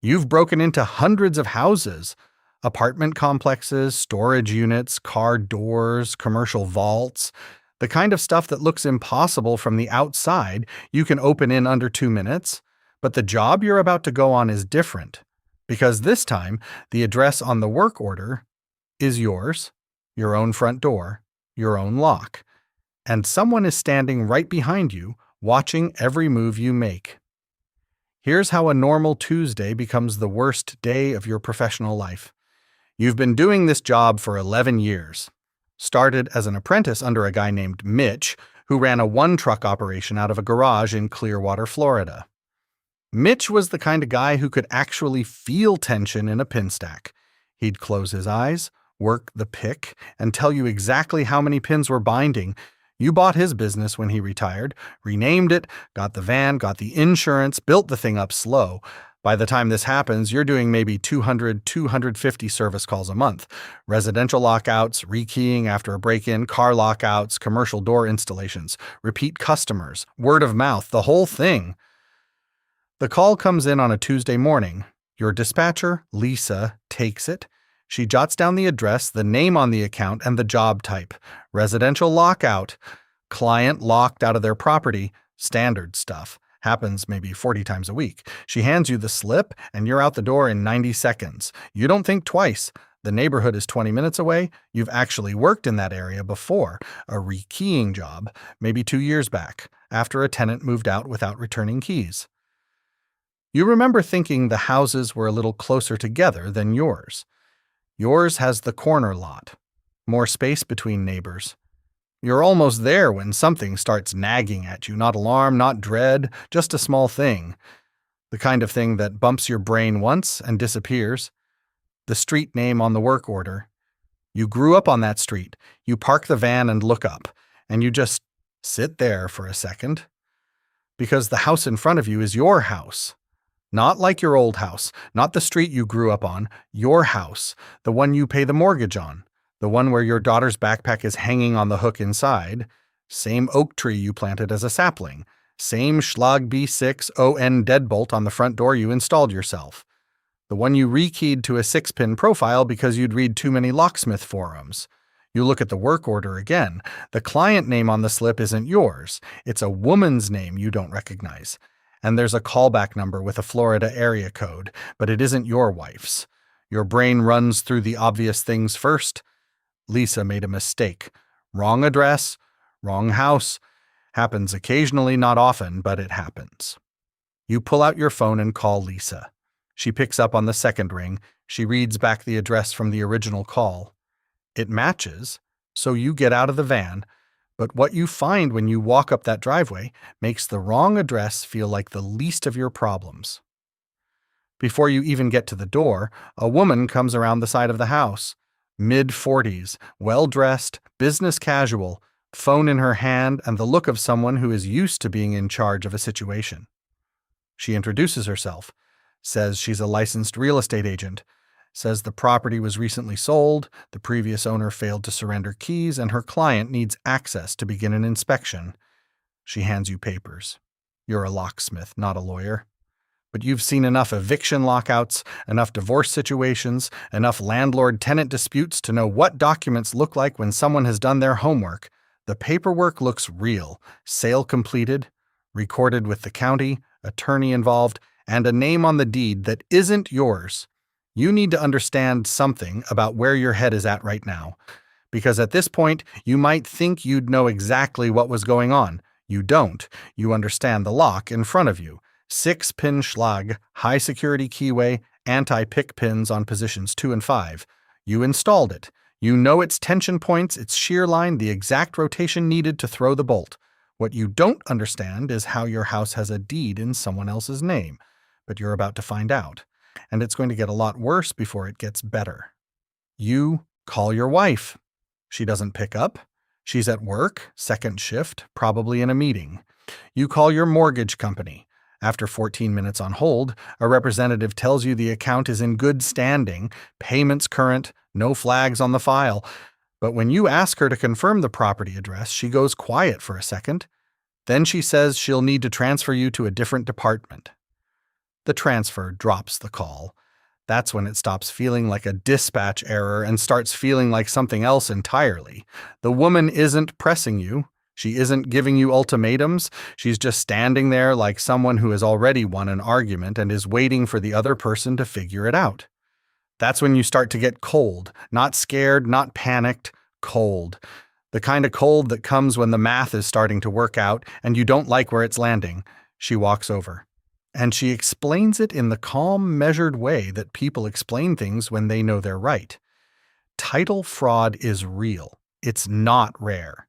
You've broken into hundreds of houses, apartment complexes, storage units, car doors, commercial vaults. The kind of stuff that looks impossible from the outside, you can open in under 2 minutes. But the job you're about to go on is different. Because this time, the address on the work order is yours, your own front door, your own lock. And someone is standing right behind you, watching every move you make. Here's how a normal Tuesday becomes the worst day of your professional life. You've been doing this job for 11 years. Started as an apprentice under a guy named Mitch, who ran a one-truck operation out of a garage in Clearwater, Florida. Mitch was the kind of guy who could actually feel tension in a pin stack. He'd close his eyes, work the pick, and tell you exactly how many pins were binding. You bought his business when he retired, renamed it, got the van, got the insurance, built the thing up slow. By the time this happens, you're doing maybe 200, 250 service calls a month. Residential lockouts, rekeying after a break-in, car lockouts, commercial door installations, repeat customers, word of mouth, the whole thing. The call comes in on a Tuesday morning. Your dispatcher, Lisa, takes it. She jots down the address, the name on the account, and the job type. Residential lockout. Client locked out of their property. Standard stuff. Happens maybe 40 times a week. She hands you the slip, and you're out the door in 90 seconds. You don't think twice. The neighborhood is 20 minutes away. You've actually worked in that area before. A rekeying job, maybe 2 years back, after a tenant moved out without returning keys. You remember thinking the houses were a little closer together than yours. Yours has the corner lot, more space between neighbors. You're almost there when something starts nagging at you, not alarm, not dread, just a small thing. The kind of thing that bumps your brain once and disappears. The street name on the work order. You grew up on that street. You park the van and look up, and you just sit there for a second. Because the house in front of you is your house. Not like your old house, not the street you grew up on, your house, the one you pay the mortgage on, the one where your daughter's backpack is hanging on the hook inside, same oak tree you planted as a sapling, same Schlag B6 ON deadbolt on the front door you installed yourself, the one you rekeyed to a 6-pin profile because you'd read too many locksmith forums. You look at the work order again. The client name on the slip isn't yours. It's a woman's name you don't recognize. And there's a callback number with a Florida area code, but it isn't your wife's. Your brain runs through the obvious things first. Lisa made a mistake. Wrong address, wrong house. Happens occasionally, not often, but it happens. You pull out your phone and call Lisa. She picks up on the second ring. She reads back the address from the original call. It matches, so you get out of the van. But what you find when you walk up that driveway makes the wrong address feel like the least of your problems. Before you even get to the door, a woman comes around the side of the house. Mid-40s, well-dressed, business casual, phone in her hand, and the look of someone who is used to being in charge of a situation. She introduces herself, says she's a licensed real estate agent, says the property was recently sold, the previous owner failed to surrender keys, and her client needs access to begin an inspection. She hands you papers. You're a locksmith, not a lawyer. But you've seen enough eviction lockouts, enough divorce situations, enough landlord-tenant disputes to know what documents look like when someone has done their homework. The paperwork looks real, sale completed, recorded with the county, attorney involved, and a name on the deed that isn't yours. You need to understand something about where your head is at right now. Because at this point, you might think you'd know exactly what was going on. You don't. You understand the lock in front of you. 6-pin Schlag, high-security keyway, anti-pick pins on positions 2 and 5. You installed it. You know its tension points, its shear line, the exact rotation needed to throw the bolt. What you don't understand is how your house has a deed in someone else's name. But you're about to find out. And it's going to get a lot worse before it gets better. You call your wife. She doesn't pick up. She's at work, second shift, probably in a meeting. You call your mortgage company. After 14 minutes on hold, a representative tells you the account is in good standing, payments current, no flags on the file. But when you ask her to confirm the property address, she goes quiet for a second. Then she says she'll need to transfer you to a different department. The transfer drops the call. That's when it stops feeling like a dispatch error and starts feeling like something else entirely. The woman isn't pressing you. She isn't giving you ultimatums. She's just standing there like someone who has already won an argument and is waiting for the other person to figure it out. That's when you start to get cold, not scared, not panicked, cold. The kind of cold that comes when the math is starting to work out and you don't like where it's landing. She walks over. And she explains it in the calm, measured way that people explain things when they know they're right. Title fraud is real. It's not rare.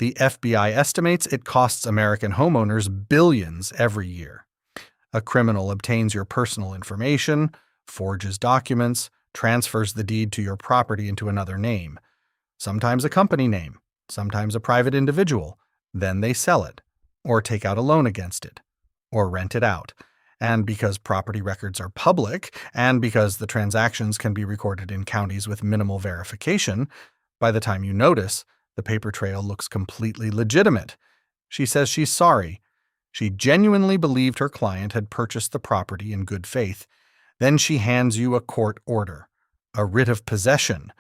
The FBI estimates it costs American homeowners billions every year. A criminal obtains your personal information, forges documents, transfers the deed to your property into another name. Sometimes a company name, sometimes a private individual. Then they sell it, or take out a loan against it, or rent it out. And because property records are public, and because the transactions can be recorded in counties with minimal verification, by the time you notice, the paper trail looks completely legitimate. She says she's sorry. She genuinely believed her client had purchased the property in good faith. Then she hands you a court order, a writ of possession,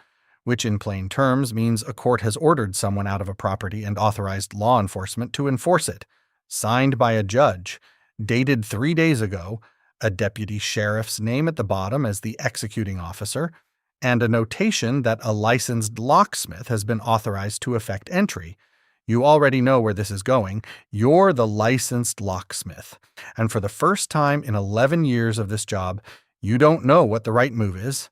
which in plain terms means a court has ordered someone out of a property and authorized law enforcement to enforce it, signed by a judge, dated 3 days ago, a deputy sheriff's name at the bottom as the executing officer, and a notation that a licensed locksmith has been authorized to effect entry. You already know where this is going. You're the licensed locksmith. And for the first time in 11 years of this job, you don't know what the right move is.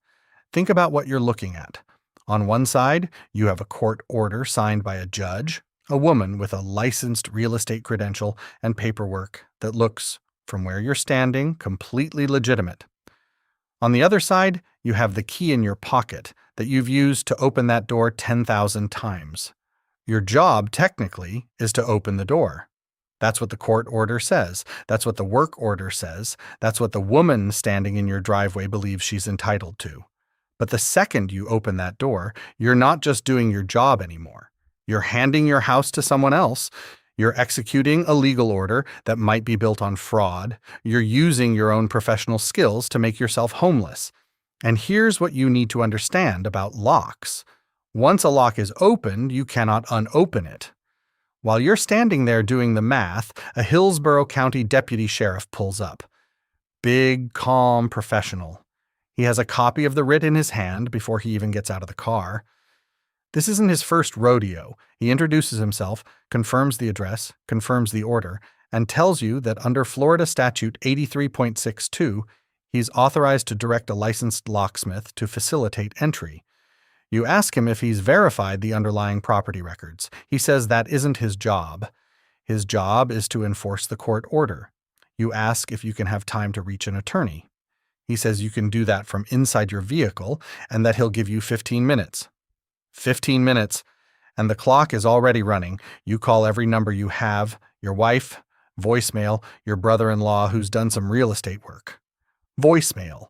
Think about what you're looking at. On one side, you have a court order signed by a judge, a woman with a licensed real estate credential and paperwork that looks, from where you're standing, completely legitimate. On the other side, you have the key in your pocket that you've used to open that door 10,000 times. Your job, technically, is to open the door. That's what the court order says. That's what the work order says. That's what the woman standing in your driveway believes she's entitled to. But the second you open that door, you're not just doing your job anymore. You're handing your house to someone else. You're executing a legal order that might be built on fraud. You're using your own professional skills to make yourself homeless. And here's what you need to understand about locks. Once a lock is opened, you cannot unopen it. While you're standing there doing the math, a Hillsborough County deputy sheriff pulls up. Big, calm, professional. He has a copy of the writ in his hand before he even gets out of the car. This isn't his first rodeo. He introduces himself, confirms the address, confirms the order, and tells you that under Florida Statute 83.62, he's authorized to direct a licensed locksmith to facilitate entry. You ask him if he's verified the underlying property records. He says that isn't his job. His job is to enforce the court order. You ask if you can have time to reach an attorney. He says you can do that from inside your vehicle and that he'll give you 15 minutes. 15 minutes, and the clock is already running. You call every number you have, your wife, voicemail, your brother-in-law who's done some real estate work. Voicemail,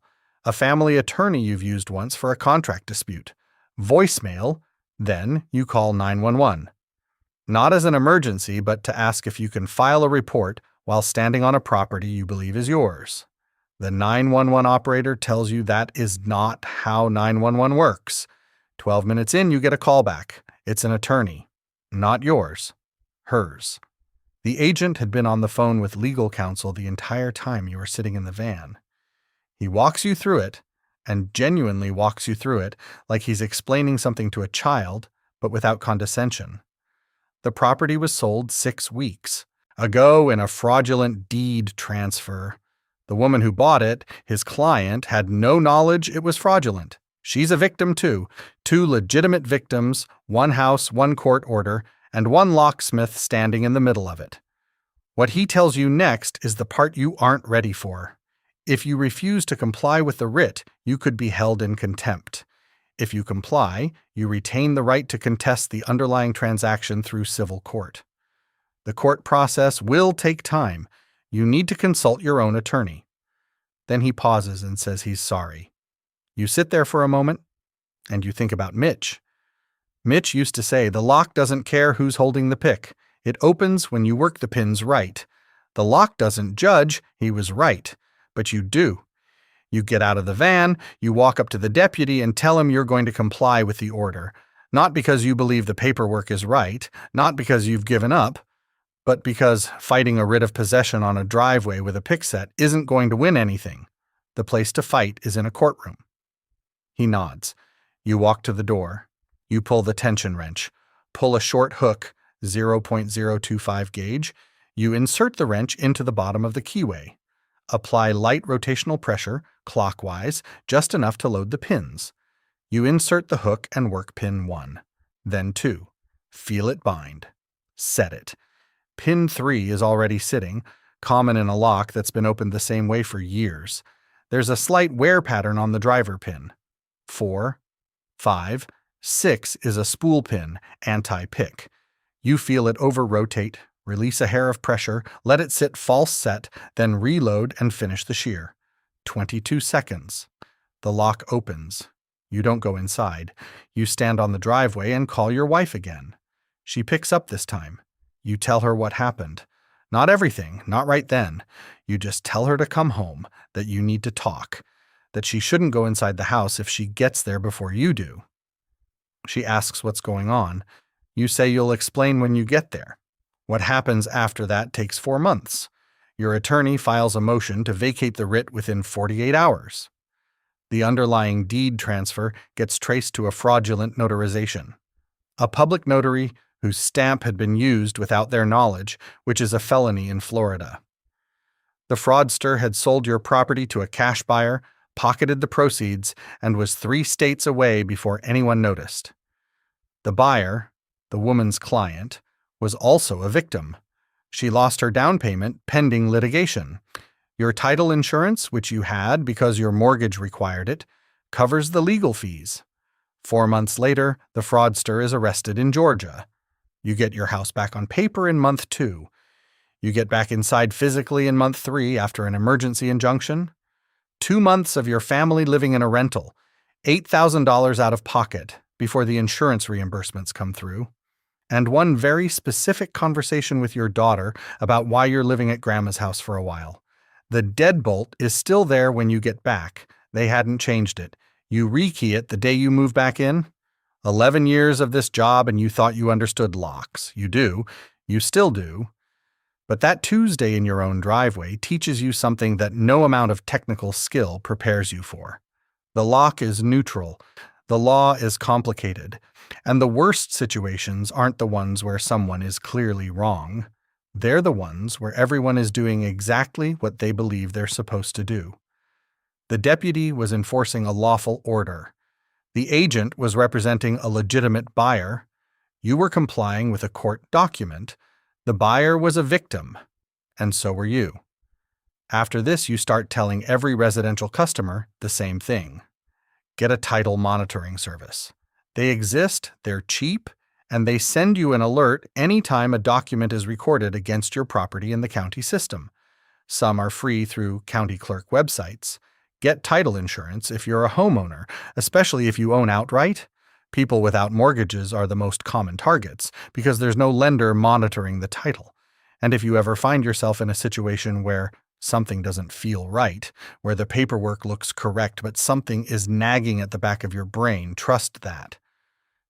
a family attorney you've used once for a contract dispute. Voicemail, then you call 911. Not as an emergency, but to ask if you can file a report while standing on a property you believe is yours. The 911 operator tells you that is not how 911 works. 12 minutes in, you get a call back. It's an attorney. Not yours. Hers. The agent had been on the phone with legal counsel the entire time you were sitting in the van. He walks you through it, and genuinely walks you through it like he's explaining something to a child, but without condescension. The property was sold 6 weeks ago in a fraudulent deed transfer. The woman who bought it, his client, had no knowledge it was fraudulent. She's a victim too. 2 legitimate victims, 1 house, 1 court order, and 1 locksmith standing in the middle of it. What he tells you next is the part you aren't ready for. If you refuse to comply with the writ, you could be held in contempt. If you comply, you retain the right to contest the underlying transaction through civil court. The court process will take time. You need to consult your own attorney. Then he pauses and says he's sorry. You sit there for a moment, and you think about Mitch. Mitch used to say, the lock doesn't care who's holding the pick. It opens when you work the pins right. The lock doesn't judge, he was right. but you do. You get out of the van, you walk up to the deputy and tell him you're going to comply with the order. Not because you believe the paperwork is right, not because you've given up, but because fighting a writ of possession on a driveway with a pick set isn't going to win anything. The place to fight is in a courtroom. He nods. You walk to the door. You pull the tension wrench. Pull a short hook, 0.025 gauge. You insert the wrench into the bottom of the keyway. Apply light rotational pressure, clockwise, just enough to load the pins. You insert the hook and work pin 1. Then 2. Feel it bind. Set it. Pin 3 is already sitting, common in a lock that's been opened the same way for years. There's a slight wear pattern on the driver pin. 4, 5, 6 is a spool pin, anti-pick. You feel it over-rotate, release a hair of pressure, let it sit false set, then reload and finish the shear. 22 seconds. The lock opens. You don't go inside. You stand on the driveway and call your wife again. She picks up this time. You tell her what happened. Not everything, not right then. You just tell her to come home, that you need to talk, that she shouldn't go inside the house if she gets there before you do. She asks what's going on. You say you'll explain when you get there. What happens after that takes 4 months. Your attorney files a motion to vacate the writ within 48 hours. The underlying deed transfer gets traced to a fraudulent notarization. A public notary whose stamp had been used without their knowledge, which is a felony in Florida. The fraudster had sold your property to a cash buyer, pocketed the proceeds, and was 3 states away before anyone noticed. The buyer, the woman's client, was also a victim. She lost her down payment pending litigation. Your title insurance, which you had because your mortgage required it, covers the legal fees. 4 months later, the fraudster is arrested in Georgia. You get your house back on paper in month 2. You get back inside physically in month 3 after an emergency injunction. 2 months of your family living in a rental, $8,000 out of pocket before the insurance reimbursements come through, and one very specific conversation with your daughter about why you're living at Grandma's house for a while. The deadbolt is still there when you get back. They hadn't changed it. You rekey it the day you move back in. 11 years of this job and you thought you understood locks. You do. You still do. But that Tuesday in your own driveway teaches you something that no amount of technical skill prepares you for. The lock is neutral. The law is complicated. And the worst situations aren't the ones where someone is clearly wrong. They're the ones where everyone is doing exactly what they believe they're supposed to do. The deputy was enforcing a lawful order. The agent was representing a legitimate buyer. You were complying with a court document. The buyer was a victim, and so were you. After this, you start telling every residential customer the same thing. Get a title monitoring service. They exist, they're cheap, and they send you an alert anytime a document is recorded against your property in the county system. Some are free through county clerk websites. Get title insurance if you're a homeowner, especially if you own outright. People without mortgages are the most common targets because there's no lender monitoring the title. And if you ever find yourself in a situation where something doesn't feel right, where the paperwork looks correct but something is nagging at the back of your brain, trust that.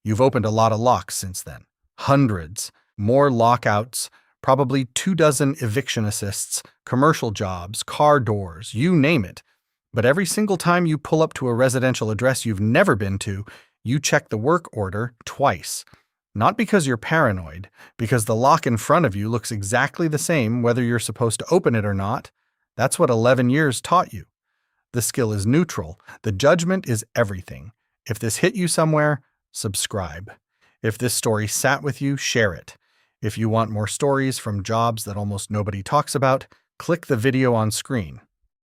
You've opened a lot of locks since then. Hundreds. More lockouts, probably 24 eviction assists, commercial jobs, car doors, you name it. But every single time you pull up to a residential address you've never been to, you check the work order twice. Not because you're paranoid, because the lock in front of you looks exactly the same whether you're supposed to open it or not. That's what 11 years taught you. The skill is neutral. The judgment is everything. If this hit you somewhere, subscribe. If this story sat with you, share it. If you want more stories from jobs that almost nobody talks about, click the video on screen.